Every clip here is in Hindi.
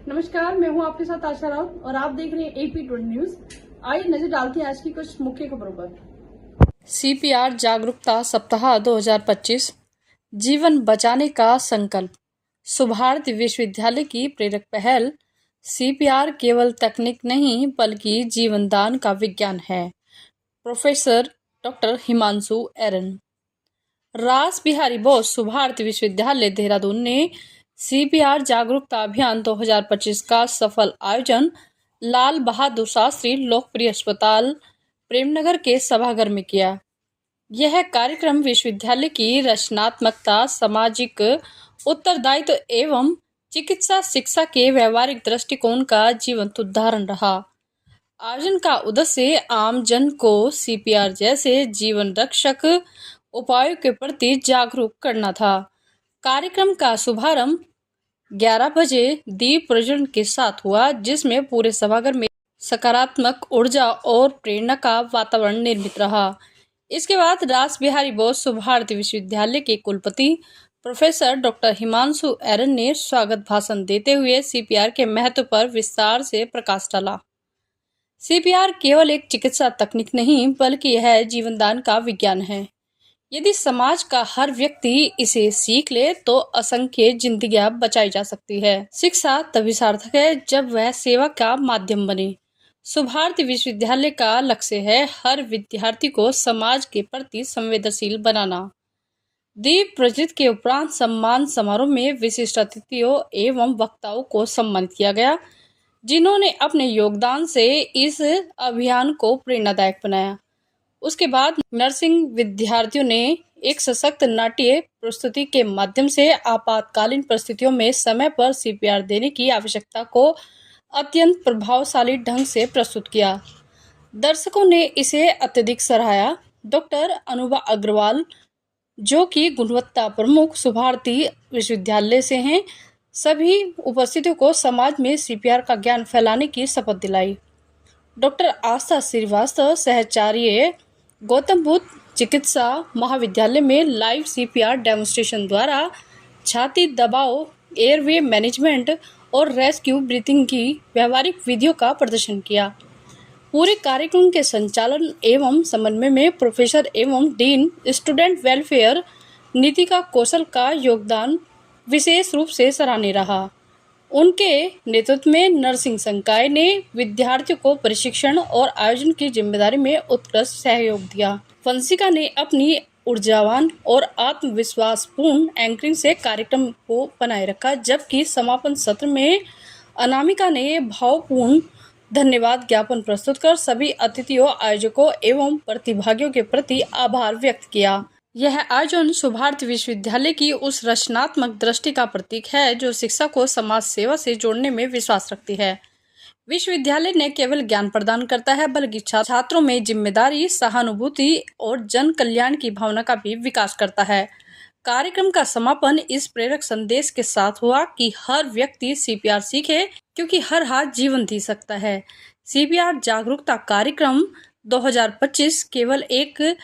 नमस्कार, मैं हूं आपके साथ आशा राउत और आप देख रहे हैं AP20 न्यूज। आइए नजर डालते हैं आज की कुछ मुख्य खबरों पर। CPR जागरूकता सप्ताह 2025 जीवन बचाने का संकल्प। सुभारती विश्वविद्यालय की प्रेरक पहल। CPR केवल तकनीक नहीं बल्कि जीवन दान का विज्ञान है। प्रोफेसर डॉक्टर हिमांशु एरन। रास बिहारी बोस सुभारती विश्वविद्यालय देहरादून ने CPR जागरूकता अभियान 2025 का सफल आयोजन लाल बहादुर शास्त्री लोकप्रिय अस्पताल प्रेमनगर के सभागार में किया। यह कार्यक्रम विश्वविद्यालय की रचनात्मकता, सामाजिक उत्तरदायित्व एवं चिकित्सा शिक्षा के व्यवहारिक दृष्टिकोण का जीवंत उदाहरण रहा। आयोजन का उद्देश्य आम जन को CPR जैसे जीवन रक्षक उपायों के प्रति जागरूक करना था। कार्यक्रम का शुभारंभ 11 बजे दीप प्रज्वलन के साथ हुआ, जिसमें पूरे सभागार में सकारात्मक ऊर्जा और प्रेरणा का वातावरण निर्मित रहा। इसके बाद रास बिहारी बोस सुभारती विश्वविद्यालय के कुलपति प्रोफेसर डॉक्टर हिमांशु एरन ने स्वागत भाषण देते हुए CPR के महत्व पर विस्तार से प्रकाश डाला। CPR केवल एक चिकित्सा तकनीक नहीं बल्कि यह जीवनदान का विज्ञान है। यदि समाज का हर व्यक्ति इसे सीख ले तो असंख्य जिंदगियां बचाई जा सकती है। शिक्षा तभी सार्थक है जब वह सेवा का माध्यम बने। सुभारती विश्वविद्यालय का लक्ष्य है हर विद्यार्थी को समाज के प्रति संवेदनशील बनाना। दीप प्रज्वलित के उपरांत सम्मान समारोह में विशिष्ट अतिथियों एवं वक्ताओं को सम्मानित किया गया, जिन्होंने अपने योगदान से इस अभियान को प्रेरणादायक बनाया। उसके बाद नर्सिंग विद्यार्थियों ने एक सशक्त नाट्य प्रस्तुति के माध्यम से आपातकालीन परिस्थितियों में समय पर CPR देने की आवश्यकता को अत्यंत प्रभावशाली ढंग से प्रस्तुत किया। दर्शकों ने इसे अत्यधिक सराहा। डॉक्टर अनुभा अग्रवाल, जो कि गुणवत्ता प्रमुख सुभारती विश्वविद्यालय से हैं, सभी उपस्थितों को समाज में CPR का ज्ञान फैलाने की शपथ दिलाई। डॉक्टर आस्था श्रीवास्तव, सहचार्य गौतम बुद्ध चिकित्सा महाविद्यालय में लाइव CPR डेमोन्स्ट्रेशन द्वारा छाती दबाव, एयरवे मैनेजमेंट और रेस्क्यू ब्रीथिंग की व्यवहारिक विधियों का प्रदर्शन किया। पूरे कार्यक्रम के संचालन एवं समन्वय में प्रोफेसर एवं डीन स्टूडेंट वेलफेयर नीतिका कौशल का योगदान विशेष रूप से सराहनीय रहा। उनके नेतृत्व में नर्सिंग संकाय ने विद्यार्थियों को प्रशिक्षण और आयोजन की जिम्मेदारी में उत्कृष्ट सहयोग दिया। वंशिका ने अपनी ऊर्जावान और आत्मविश्वासपूर्ण एंकरिंग से कार्यक्रम को बनाए रखा, जबकि समापन सत्र में अनामिका ने भावपूर्ण धन्यवाद ज्ञापन प्रस्तुत कर सभी अतिथियों, आयोजकों एवं प्रतिभागियों के प्रति आभार व्यक्त किया। यह आयोजन सुभारती विश्वविद्यालय की उस रचनात्मक दृष्टि का प्रतीक है जो शिक्षा को समाज सेवा से जोड़ने में विश्वास रखती है। विश्वविद्यालय न केवल ज्ञान प्रदान करता है बल्कि छात्रों में जिम्मेदारी, सहानुभूति और जन कल्याण की भावना का भी विकास करता है। कार्यक्रम का समापन इस प्रेरक संदेश के साथ हुआ कि हर व्यक्ति CPR सीखे, क्योंकि हर हाथ जीवन दे सकता है। CPR जागरूकता कार्यक्रम 2025 केवल एक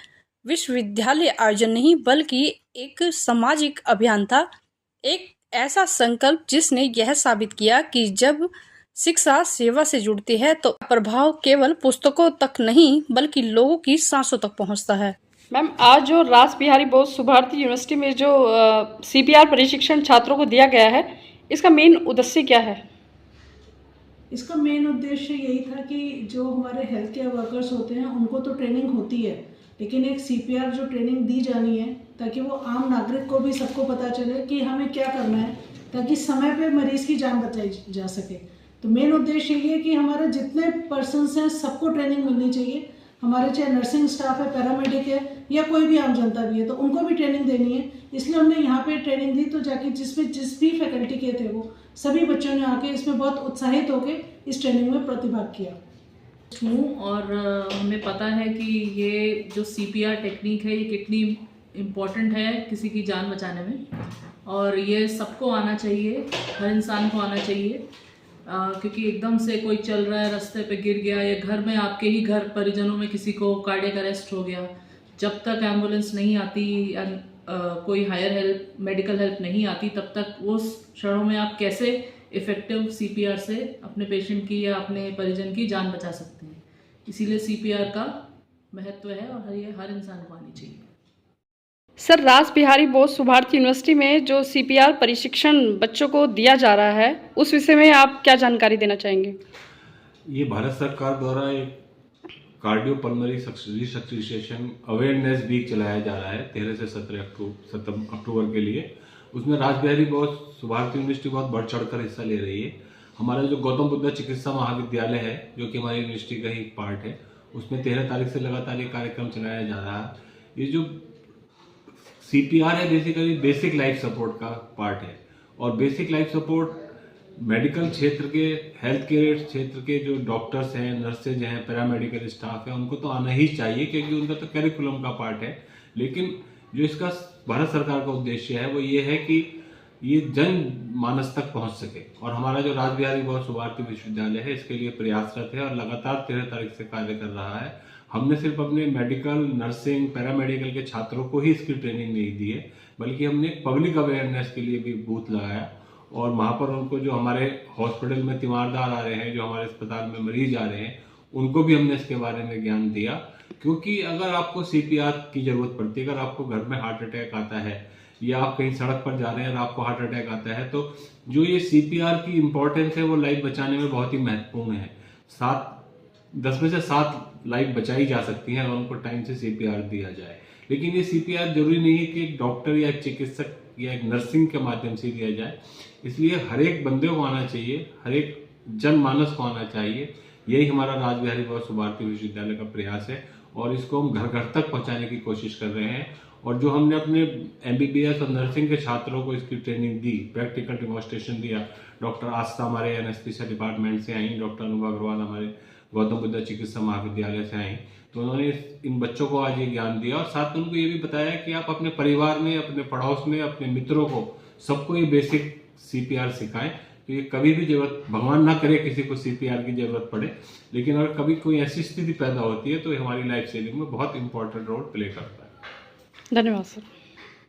विश्वविद्यालय आयोजन नहीं बल्कि एक सामाजिक अभियान था, एक ऐसा संकल्प जिसने यह साबित किया कि जब शिक्षा सेवा से जुड़ती है तो प्रभाव केवल पुस्तकों तक नहीं बल्कि लोगों की सांसों तक पहुंचता है। मैम, आज जो रास बिहारी बोस सुभारती यूनिवर्सिटी में जो CPR प्रशिक्षण छात्रों को दिया गया है, इसका मेन उद्देश्य क्या है? इसका मेन उद्देश्य यही था कि जो हमारे हेल्थ केयर वर्कर्स होते हैं उनको तो ट्रेनिंग होती है, लेकिन एक CPR जो ट्रेनिंग दी जानी है ताकि वो आम नागरिक को भी सबको पता चले कि हमें क्या करना है ताकि समय पे मरीज़ की जान बचाई जा सके। तो मेन उद्देश्य ये है कि हमारे जितने पर्सन्स हैं सबको ट्रेनिंग मिलनी चाहिए। हमारे चाहे नर्सिंग स्टाफ है, पैरामेडिक है या कोई भी आम जनता भी है, तो उनको भी ट्रेनिंग देनी है। इसलिए हमने यहाँ पे ट्रेनिंग दी, तो जाके जिसमें जिस भी फैकल्टी के थे वो सभी बच्चों ने आके इसमें बहुत उत्साहित होकर इस ट्रेनिंग में प्रतिभाग किया हूँ। और हमें पता है कि ये जो CPR टेक्निक है ये कितनी इम्पोर्टेंट है किसी की जान बचाने में, और ये सबको आना चाहिए, हर इंसान को आना चाहिए। क्योंकि एकदम से कोई चल रहा है, रास्ते पे गिर गया, या घर में आपके ही घर परिजनों में किसी को कार्डियक अरेस्ट हो गया, जब तक एम्बुलेंस नहीं आती या कोई हायर हेल्प, मेडिकल हेल्प नहीं आती, तब तक उस क्षणों में आप कैसे इफ़ेक्टिव सीपीआर से अपने पेशेंट की या अपने परिजन की जान बचा सकते हैं। इसीलिए सीपीआर का महत्व है और ये हर इंसान को आनी चाहिए। सर, रास बिहारी बोस सुभारती यूनिवर्सिटी में जो सीपीआर प्रशिक्षण बच्चों को दिया जा रहा है, उस विषय में आप क्या जानकारी देना चाहेंगे? ये भारत सरकार द्वारा एक कार्डियो पल्मोनरी रिसर्चिटेशन अवेयरनेस वीक चलाया जा रहा है 13 से 17 अक्टूबर के लिए। उसमें रास बिहारी बोस सुभारती यूनिवर्सिटी बहुत बढ़ चढ़कर हिस्सा ले रही है। हमारा जो गौतम बुद्ध चिकित्सा महाविद्यालय है, जो कि हमारी यूनिवर्सिटी का ही एक पार्ट है, उसमें 13 तारीख से लगातार ये कार्यक्रम चलाया जा रहा है। ये जो सीपीआर है बेसिकली बेसिक लाइफ सपोर्ट का पार्ट है, और बेसिक लाइफ सपोर्ट मेडिकल क्षेत्र के, हेल्थ केयर क्षेत्र के जो डॉक्टर्स हैं, नर्सेज हैं, पैरामेडिकल स्टाफ है, उनको तो आना ही चाहिए क्योंकि उनका तो करिकुलम का पार्ट है। लेकिन जो इसका भारत सरकार का उद्देश्य है वो ये है कि ये जन मानस तक पहुंच सके, और हमारा जो रास बिहारी बोस सुभारती विश्वविद्यालय है इसके लिए प्रयासरत है और लगातार 13 तारीख से कार्य कर रहा है। हमने सिर्फ अपने मेडिकल, नर्सिंग, पैरामेडिकल के छात्रों को ही इसकी ट्रेनिंग नहीं दी है, बल्कि हमने पब्लिक अवेयरनेस के लिए भी बूथ लगाया, और वहाँ पर उनको जो हमारे हॉस्पिटल में तीमारदार आ रहे हैं, जो हमारे अस्पताल में मरीज आ रहे हैं, उनको भी हमने इसके बारे में ज्ञान दिया। क्योंकि अगर आपको सीपीआर की ज़रूरत पड़ती है, अगर आपको घर में हार्ट अटैक आता है या आप कहीं सड़क पर जा रहे हैं और आपको हार्ट अटैक आता है, तो जो ये सीपीआर की इम्पोर्टेंस है वो लाइफ बचाने में बहुत ही महत्वपूर्ण है। 10 में से 7 लाइफ बचाई जा सकती हैं अगर उनको टाइम से सीपीआर दिया जाए। लेकिन ये सीपीआर जरूरी नहीं है कि एक डॉक्टर या एक चिकित्सक या एक नर्सिंग के माध्यम से दिया जाए, इसलिए हर एक बंदे को आना चाहिए, हर एक जनमानस को आना चाहिए। यही हमारा रास बिहारी बोस सुभारती विश्वविद्यालय का प्रयास है, और इसको हम घर घर तक पहुंचाने की कोशिश कर रहे हैं। और जो हमने अपने एमबीबीएस और नर्सिंग के छात्रों को इसकी ट्रेनिंग दी, प्रैक्टिकल डेमोन्स्ट्रेशन दिया, डॉक्टर आस्था हमारे एनेस्थीसिया डिपार्टमेंट से आई, डॉक्टर अनुभव अग्रवाल हमारे गौतम बुद्ध चिकित्सा महाविद्यालय से आई, तो उन्होंने इन बच्चों को आज ये ज्ञान दिया, और साथ में उनको ये भी बताया कि आप अपने परिवार में, अपने पड़ोस में, अपने मित्रों को, सबको ये बेसिक सीपीआर सिखाएं। तो ये कभी भी जरूरत, भगवान ना करे किसी को सीपीआर की जरूरत पड़े, लेकिन अगर कभी कोई ऐसी स्थिति पैदा होती है तो ये हमारी लाइफ सेविंग में बहुत इंपॉर्टेंट रोल प्ले करता है। धन्यवाद सर।